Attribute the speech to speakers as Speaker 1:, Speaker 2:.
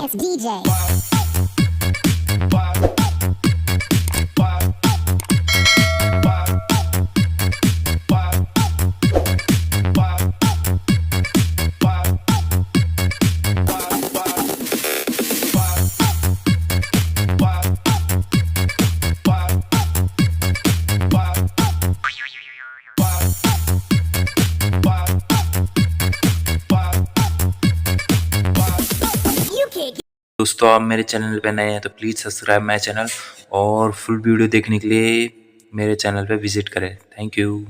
Speaker 1: dance DJ.
Speaker 2: दोस्तों, आप मेरे चैनल पे नए हैं तो प्लीज़ सब्सक्राइब माय चैनल और फुल वीडियो देखने के लिए मेरे चैनल पे विजिट करें। Thank you.